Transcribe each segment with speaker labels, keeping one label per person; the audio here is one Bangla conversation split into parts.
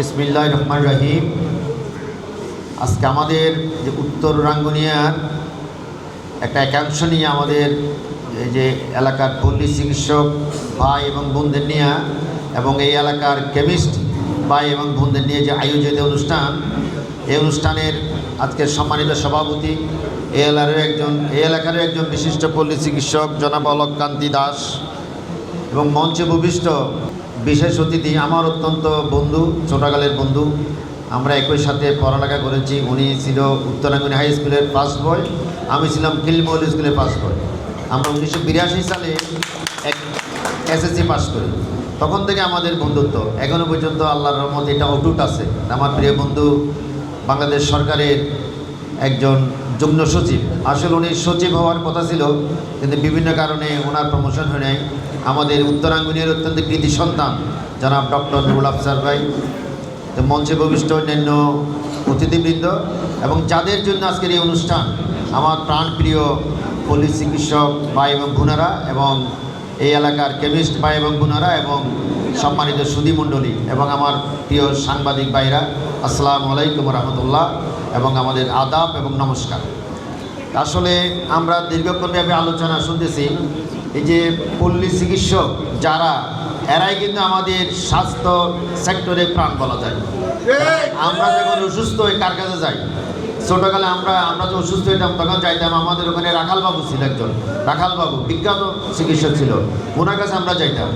Speaker 1: বিসমিল্লাহির রহমানির রহিম। আজকে আমাদের যে উত্তর রাঙ্গুনিয়ার একটা একাংশ নিয়ে আমাদের এই যে এলাকার পল্লী চিকিৎসক ভাই এবং বোনদের নিয়ে এবং এই এলাকার কেমিস্ট ভাই এবং বোনদের নিয়ে যে আয়োজিত অনুষ্ঠান, এই অনুষ্ঠানের আজকের সম্মানিত সভাপতি এই এলাকার একজন বিশিষ্ট পল্লী চিকিৎসক জনাব অলক কান্তি দাস এবং মঞ্চে উপবিষ্ট বিশেষ অতিথি আমার অত্যন্ত বন্ধু, ছোটকালের বন্ধু, আমরা একই সাথে পড়ালেখা করেছি। উনি ছিল উত্তরাঙ্গনী হাই স্কুলের ফার্স্ট বয়, আমি ছিলাম খিলমহল স্কুলের ফার্স্ট বয়। আমরা 1982 সালে এসএসসি পাস করি। তখন থেকে আমাদের বন্ধুত্ব এখনও পর্যন্ত আল্লাহর রহমতে এটা অটুট আছে। আমার প্রিয় বন্ধু বাংলাদেশ সরকারের একজন যুগ্ম সচিব, আসলে উনি সচিব হওয়ার কথা ছিল, কিন্তু বিভিন্ন কারণে ওনার প্রমোশন হয় নাই। আমাদের উত্তরাঙ্গনের অত্যন্ত কৃতি সন্তান জনাব ডক্টর নুরুল আফসার ভাই, তো মঞ্চে ভবিষ্ঠ অন্যান্য অতিথিবৃন্দ এবং যাদের জন্য আজকের এই অনুষ্ঠান, আমার প্রাণপ্রিয় পল্লী চিকিৎসক ভাই এবং বোনেরা এবং এই এলাকার কেমিস্ট ভাই এবং বোনেরা এবং সম্মানিত সুধীমণ্ডলী এবং আমার প্রিয় সাংবাদিক ভাইরা, আসসালামু আলাইকুম রহমতুল্লাহ এবং আমাদের আদাব এবং নমস্কার। আসলে আমরা দীর্ঘক্ষণব্যাপী আলোচনা শুনতেছি। এই যে পল্লী চিকিৎসক যারা, এরাই কিন্তু আমাদের স্বাস্থ্য সেক্টরে প্রাণ বলা যায়। আমরা যখন অসুস্থ হই কার কাছে যাই? ছোটোকালে আমরা যখন অসুস্থ হইতাম তখন যাইতাম, আমাদের ওখানে রাখালবাবু ছিল একজন, রাখালবাবু বিখ্যাত চিকিৎসক ছিল, ওনার কাছে আমরা যাইতাম।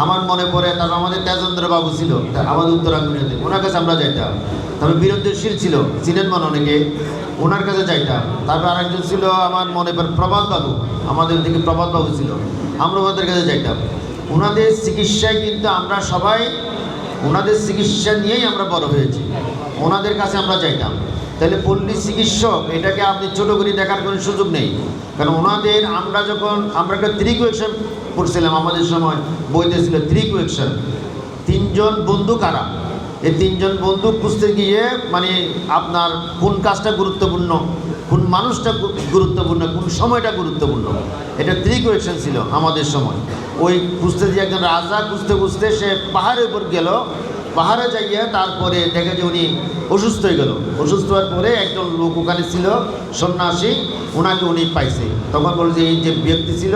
Speaker 1: আমার মনে পড়ে তারপর আমাদের তেজেন্দ্রবাবু ছিল আমাদের উত্তরাঙ্গনীতে, ওনার কাছে আমরা যাইতাম। তবে বীরেন্দ্রশীল ছিল, চিনেন মনে অনেকে, ওনার কাছে যাইতাম। তারপর আরেকজন ছিল আমার মনে পড়ে প্রভাতবাবু, আমাদের ওদিকে প্রভাতবাবু ছিল, আমরা ওনাদের কাছে যাইতাম। ওনাদের চিকিৎসায় কিন্তু আমরা সবাই ওনাদের চিকিৎসা নিয়েই আমরা বড় হয়েছি, ওনাদের কাছে আমরা যাইতাম। তাহলে পল্লী চিকিৎসক এটাকে আপনি ছোটো করে দেখার কোনো সুযোগ নেই, কারণ ওনাদের আমরা একটা ত্রিকুয়েকশন পড়ছিলাম আমাদের সময়, বইতে ছিল ত্রিকুয়েকশন, তিনজন বন্ধু কারা। এই তিনজন বন্ধু খুঁজতে গিয়ে মানে আপনার কোন কাজটা গুরুত্বপূর্ণ, কোন মানুষটা গুরুত্বপূর্ণ, কোন সময়টা গুরুত্বপূর্ণ, এটা ত্রিকুয়েকশন ছিল আমাদের সময়। ওই খুঁজতে গিয়ে একজন রাজা খুঁজতে খুঁজতে সে পাহাড়ের উপর গেল, পাহাড়ে যাইয়া তারপরে দেখে যে উনি অসুস্থ হয়ে গেল। অসুস্থ হওয়ার পরে একজন লোক ওখানে ছিল সন্ন্যাসী, ওনাকে উনি পাইছে। তখন বলল যে এই যে ব্যক্তি ছিল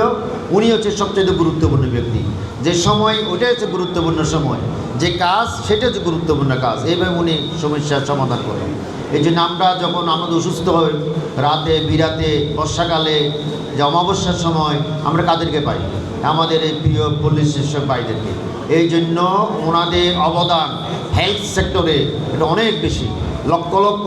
Speaker 1: উনি হচ্ছে সবচেয়ে গুরুত্বপূর্ণ ব্যক্তি, যে সময় ওইটাই হচ্ছে গুরুত্বপূর্ণ সময়, যে কাজ সেটা হচ্ছে গুরুত্বপূর্ণ কাজ। এইভাবে উনি সমস্যার সমাধান করেন। এই জন্য আমরা যখন আমাদের অসুস্থ হই রাতে বিরাতে বর্ষাকালে যে অমাবস্যার সময়, আমরা কাদেরকে পাই? আমাদের এই প্রিয় পল্লী চিকিৎসক ভাইদেরকে। এই জন্য ওনাদের অবদান হেলথ সেক্টরে এটা অনেক বেশি। লক্ষ লক্ষ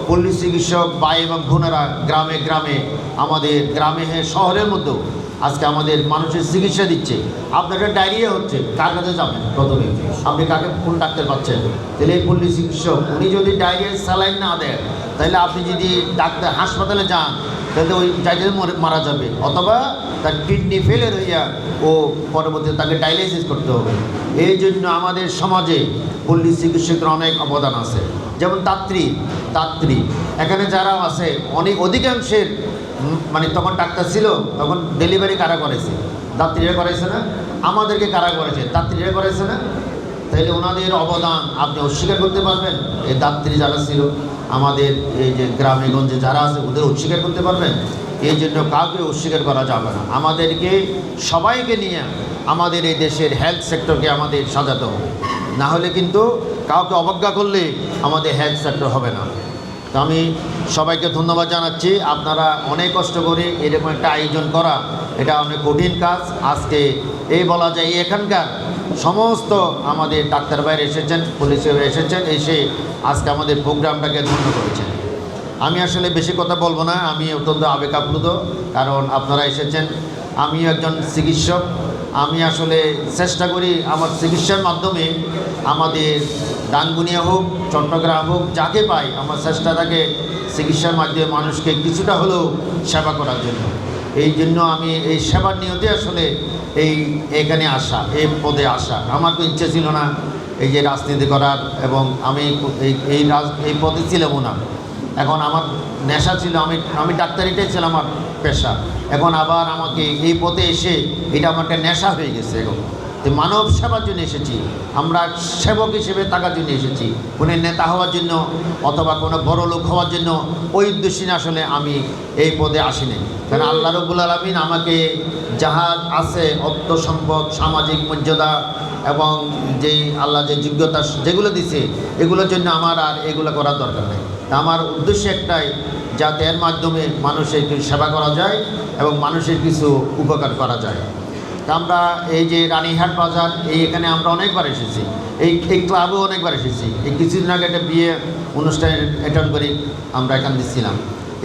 Speaker 1: পল্লী চিকিৎসক ভাই এবং বোনেরা গ্রামে গ্রামে, আমাদের গ্রামে শহরের মধ্যেও আজকে আমাদের মানুষের চিকিৎসা দিচ্ছে। আপনার একটা ডায়রিয়া হচ্ছে, কার কাছে যাবেন প্রথমে? আপনি কাকে, কোন ডাক্তার পাচ্ছেন? তাহলে এই পল্লী চিকিৎসক উনি যদি ডায়রিয়ার স্যালাইন না দেন, তাহলে আপনি যদি ডাক্তার হাসপাতালে যান তাহলে ওই জায়গায় মারা যাবে, অথবা তার কিডনি ফেলের হইয়া ও পরবর্তীতে তাকে ডায়ালাইসিস করতে হবে। এই জন্য আমাদের সমাজে পল্লী চিকিৎসকের অনেক অবদান আছে। যেমন তাত্রী এখানে যারা আছে অনেক অধিকাংশের মানে তখন ডাক্তার ছিল, তখন ডেলিভারি কারা করেছে? দাত্রীরা করেছে না? আমাদেরকে কারা করেছে? দাত্রীরা করেছে না? তাইলে ওনাদের অবদান আপনি অস্বীকার করতে পারবেন? এই দাত্রী যারা ছিল আমাদের এই যে গ্রামে গঞ্জে যারা আছে ওদের অস্বীকার করতে পারবেন? এই জন্য কাউকে অস্বীকার করা যাবে না। আমাদেরকে সবাইকে নিয়ে আমাদের এই দেশের হেলথ সেক্টরকে আমাদের সাজাতে হবে, না হলে কিন্তু কাউকে অবজ্ঞা করলে আমাদের হেলথ সেক্টর হবে না। তো আমি সবাইকে ধন্যবাদ জানাচ্ছি। আপনারা অনেক কষ্ট করে এরকম একটা আয়োজন করা, এটা অনেক কঠিন কাজ। আজকে এই বলা যায় এখানকার সমস্ত আমাদের ডাক্তার ভাইরা এসেছেন, পুলিশ এসেছেন, এসে আজকে আমাদের প্রোগ্রামটাকে ধন্য করেছেন। আমি আসলে বেশি কথা বলবো না, আমি অত্যন্ত আবেগ আপ্লুত, কারণ আপনারা এসেছেন। আমি একজন চিকিৎসক, আমি আসলে চেষ্টা করি আমার চিকিৎসার মাধ্যমে আমাদের ডানগুনিয়া হোক, চট্টগ্রাম হোক, যাকে পাই আমার চেষ্টা থাকে চিকিৎসার মাধ্যমে মানুষকে কিছুটা হলেও সেবা করার জন্য। এই জন্য আমি এই সেবার নিয়তে আসলে এখানে আসা, এই পদে আসা। আমার তো ইচ্ছে ছিল না এই যে রাজনীতি করার, এবং আমি এই পদে ছিলামও না। এখন আমার নেশা ছিল, আমি ডাক্তারিটাই ছিল আমার পেশা। এখন আবার আমাকে এই পথে এসে এটা আমার একটা নেশা হয়ে গেছে এখন। যে মানব সেবার জন্য এসেছি, আমরা সেবক হিসেবে থাকার জন্য এসেছি, কোনো নেতা হওয়ার জন্য অথবা কোনো বড় লোক হওয়ার জন্য ওই উদ্দেশ্যে আসলে আমি এই পদে আসিনি। কারণ আল্লাহ রাব্বুল আলামিন আমাকে যাহা আছে অর্থ সম্পদ, সামাজিক মর্যাদা এবং যেই আল্লাহ যে যোগ্যতা যেগুলো দিছে এগুলোর জন্য আমার আর এগুলো করার দরকার নেই। আমার উদ্দেশ্য একটাই, যাতে এর মাধ্যমে মানুষের কিছু সেবা করা যায় এবং মানুষের কিছু উপকার করা যায়। তা আমরা এই যে রানীহাট বাজার এখানে আমরা অনেকবার এসেছি, এই ক্লাবেও অনেকবার এসেছি। এই কিছুদিন আগে একটা বিয়ে অনুষ্ঠানে অ্যাটেন্ড করি আমরা এখান দিচ্ছিলাম।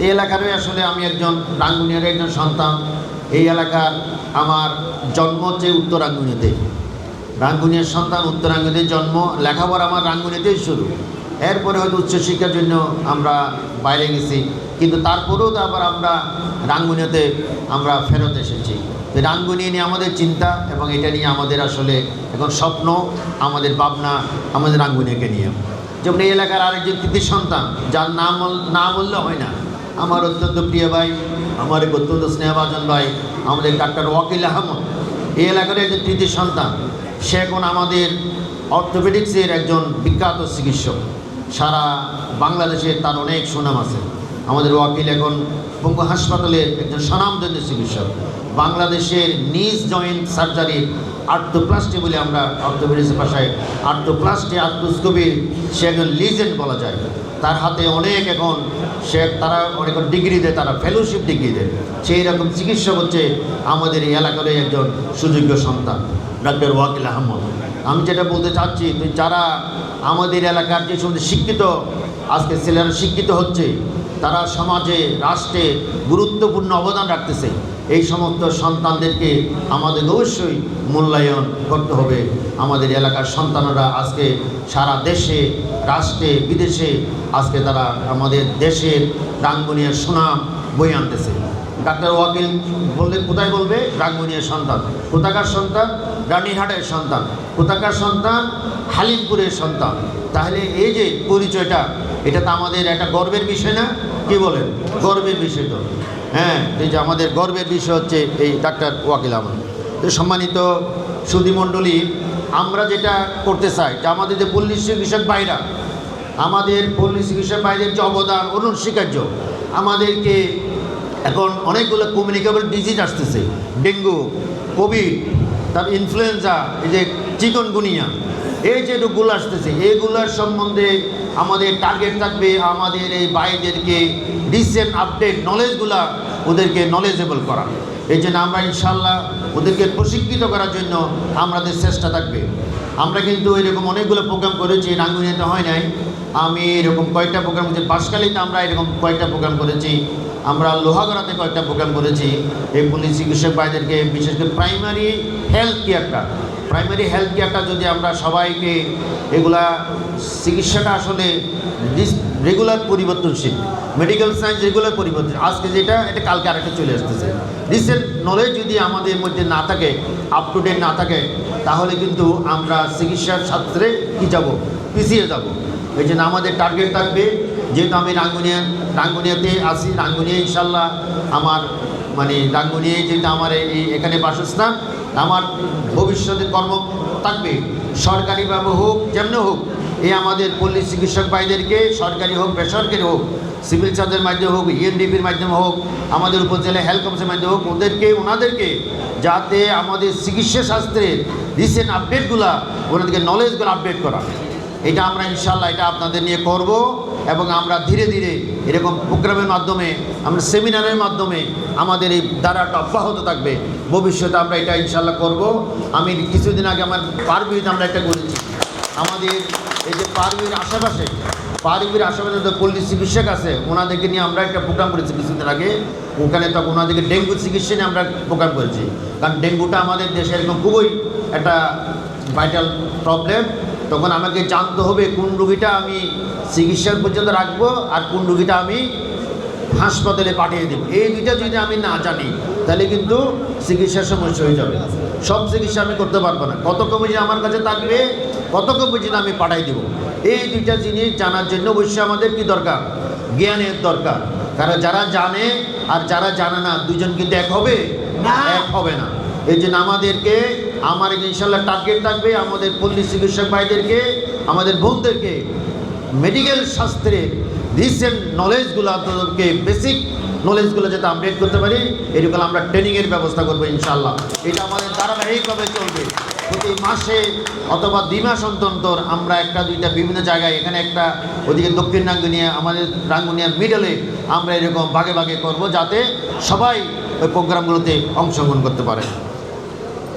Speaker 1: এই এলাকারই আসলে আমি একজন রাঙ্গুনিয়ার একজন সন্তান। এই এলাকার আমার জন্ম হচ্ছে উত্তর রাঙ্গুনিয়াতে, রাঙ্গুনিয়ার সন্তান, উত্তর রাঙ্গুনিয়াতে জন্ম, লেখাপড়া আমার রাঙ্গুনিয়াতেই শুরু। এরপরে হয়তো উচ্চশিক্ষার জন্য আমরা বাইরে গেছি, কিন্তু তারপরেও তো আবার আমরা রাঙ্গুনিয়াতে আমরা ফেরত এসেছি। রাঙ্গুনিয়া নিয়ে আমাদের চিন্তা এবং এটা নিয়ে আমাদের আসলে এখন স্বপ্ন, আমাদের ভাবনা আমাদের রাঙ্গুনিয়াকে নিয়ে। যেমন এই এলাকার আরেকজন কৃতি সন্তান, যার না বললে হয় না, আমার অত্যন্ত প্রিয় ভাই, আমার অত্যন্ত স্নেহভাজন ভাই, আমাদের ডাক্তার ওয়াকিল আহমদ। এই এলাকার একজন কৃতি সন্তান, সে এখন আমাদের অর্থোপেডিক্সের একজন বিখ্যাত চিকিৎসক। সারা বাংলাদেশে তার অনেক সুনাম আছে। আমাদের ওয়াকিল এখন পঙ্গু হাসপাতালের একজন স্বনামধন্য চিকিৎসক। বাংলাদেশের নিজ জয়েন্ট সার্জারির আর্থোপ্লাস্টি বলে আমরা অর্থোপেডিক্সের ভাষায় আর্থোপ্লাস্টি, আর্থ্রোস্কোপি সে একজন লিজেন্ড বলা যায়। তার হাতে অনেক এখন তারা অনেক ডিগ্রি দেয়, তারা ফেলোশিপ ডিগ্রি দেয়। সেই রকম চিকিৎসক হচ্ছে আমাদের এই এলাকারই একজন সুযোগ্য সন্তান, ডাক্তার ওয়াকিল আহমদ। আমি যেটা বলতে চাচ্ছি, যারা আমাদের এলাকার যে সমস্ত শিক্ষিত আজকে ছেলেরা শিক্ষিত হচ্ছে, তারা সমাজে রাষ্ট্রে গুরুত্বপূর্ণ অবদান রাখতেছে, এই সমস্ত সন্তানদেরকে আমাদের অবশ্যই মূল্যায়ন করতে হবে। আমাদের এলাকার সন্তানরা আজকে সারা দেশে, রাষ্ট্রে, বিদেশে আজকে তারা আমাদের দেশের রাঙ্গুনিয়ার সুনাম বয়ে আনতেছে। ডাক্তার ওয়াকিল বললে কোথায় বলবে? রাঙ্গুনিয়ার সন্তান। কোথাকার সন্তান? রানীহাটের সন্তান। কোথাকার সন্তান? হালিমপুরের সন্তান। তাহলে এই যে পরিচয়টা, এটা তো আমাদের একটা গর্বের বিষয় না? কি বলেন? গর্বের বিষয় তো। হ্যাঁ, এই যে আমাদের গর্বের বিষয় হচ্ছে এই ডাক্তার ওয়াকিল আহমদ। তো সম্মানিত সুধীমণ্ডলী, আমরা যেটা করতে চাই যে আমাদের যে পল্লী চিকিৎসক ভাইরা, আমাদের পল্লী চিকিৎসক ভাইদের যে অবদান অনস্বীকার্য। আমাদেরকে এখন অনেকগুলো কমিউনিকেবল ডিজিজ আসতেছে, ডেঙ্গু, কোভিড, তার ইনফ্লুয়েঞ্জা, এই যে চিকনগুনিয়া, এই যে রোগগুলো আসতেছে, এইগুলোর সম্বন্ধে আমাদের টার্গেট থাকবে আমাদের এই ভাইদেরকে রিসেন্ট আপডেট নলেজগুলা ওদেরকে নলেজেবল করা। এই জন্য আমরা ইনশাল্লাহ ওদেরকে প্রশিক্ষিত করার জন্য আমাদের চেষ্টা থাকবে। আমরা কিন্তু এরকম অনেকগুলো প্রোগ্রাম করেছি, রাঙ্গুনিয়াতে হয় নাই। আমি এরকম কয়েকটা প্রোগ্রাম করেছি, বাঁশখালীতে আমরা এরকম কয়েকটা প্রোগ্রাম করেছি, আমরা লোহাগড়াতে কয়েকটা প্রোগ্রাম করেছি। এই পুলিশ চিকিৎসক ভাইদেরকে বিশেষ করে প্রাইমারি হেলথ কেয়ারটা যদি আমরা সবাইকে এগুলা চিকিৎসাটা আসলে রেগুলার পরিবর্তনশীল, মেডিকেল সায়েন্স রেগুলার পরিবর্তন, আজকে যেটা এটা কালকে আরেকটা চলে আসতেছে। রিসেন্ট নলেজ যদি আমাদের মধ্যে না থাকে, আপ টু ডেট না থাকে, তাহলে কিন্তু আমরা চিকিৎসার শাস্ত্রে কী যাব, পিছিয়ে যাব। এই জন্য আমাদের টার্গেট থাকবে, যেহেতু আমি রাঙ্গুনিয়াতে আসি, রাঙ্গুনিয়া ইনশাল্লাহ আমার রাঙ্গুনিয়ায় যেহেতু আমার এখানে বাসস্থান, আমার ভবিষ্যতে কর্ম থাকবে, সরকারিভাবে হোক যেমন হোক। এই আমাদের পল্লী চিকিৎসক ভাইদেরকে সরকারি হোক বেসরকারি হোক, সিভিল সার্জনের মাধ্যমে হোক, ইএনডিপির মাধ্যমে হোক, আমাদের উপজেলা হেলথ কমিশনের মাধ্যমে হোক, ওনাদেরকে যাতে আমাদের চিকিৎসা শাস্ত্রের রিসেন্ট আপডেটগুলা, ওনাদেরকে নলেজগুলো আপডেট করা, এটা আমরা ইনশাল্লাহ এটা আপনাদের নিয়ে করব। এবং আমরা ধীরে ধীরে এরকম প্রোগ্রামের মাধ্যমে, আমরা সেমিনারের মাধ্যমে আমাদের এই ধারাটা অব্যাহত থাকবে। ভবিষ্যতে আমরা এটা ইনশাল্লাহ করব। আমি কিছুদিন আগে আমার পারবিতে আমরা একটা করেছি, আমাদের এই যে পারবির আশেপাশে যে পল্লী চিকিৎসক আছে, ওনাদেরকে নিয়ে আমরা একটা প্রোগ্রাম করেছি কিছুদিন আগে। ওখানে তখন ওনাদেরকে ডেঙ্গু চিকিৎসা নিয়ে আমরা প্রোগ্রাম করেছি। কারণ ডেঙ্গুটা আমাদের দেশে এরকম খুবই একটা ভাইটাল প্রবলেম। তখন আমাকে জানতে হবে কোন রোগীটা আমি চিকিৎসার পর্যন্ত রাখবো আর কোন রোগীটা আমি হাসপাতালে পাঠিয়ে দেবো। এই দুইটা যদি আমি না জানি, তাহলে কিন্তু চিকিৎসার সমস্যা হয়ে যাবে। সব চিকিৎসা আমি করতে পারবো না। কত কমিটি আমার কাছে থাকবে, কত কমিটি আমি পাঠিয়ে দেবো। এই দুইটা জিনিস জানার জন্য অবশ্যই আমাদের কি দরকার? জ্ঞানের দরকার। কারণ যারা জানে আর যারা জানে না, দুজন কিন্তু এক হবে না। এই জন্য আমাদেরকে আমার ইনশাল্লাহ টার্গেট থাকবে আমাদের পল্লী চিকিৎসক ভাইদেরকে, আমাদের বোনদেরকে মেডিকেল শাস্ত্রের রিসেন্ট নলেজগুলো আপনাদেরকে বেসিক নলেজগুলো যাতে আপডেট করতে পারি, এরকম আমরা ট্রেনিংয়ের ব্যবস্থা করবো ইনশাল্লাহ। এটা আমাদের ধারাবাহিকভাবে চলবে। প্রতি মাসে অথবা 2 মাস অন্তর আমরা একটা দুইটা বিভিন্ন জায়গায়, এখানে একটা, ওদিকে দক্ষিণ রাঙ্গুনিয়া, আমাদের রাঙ্গুনিয়া মিডলে আমরা এরকম ভাগে ভাগে করব, যাতে সবাই ওই প্রোগ্রামগুলোতে অংশগ্রহণ করতে পারে।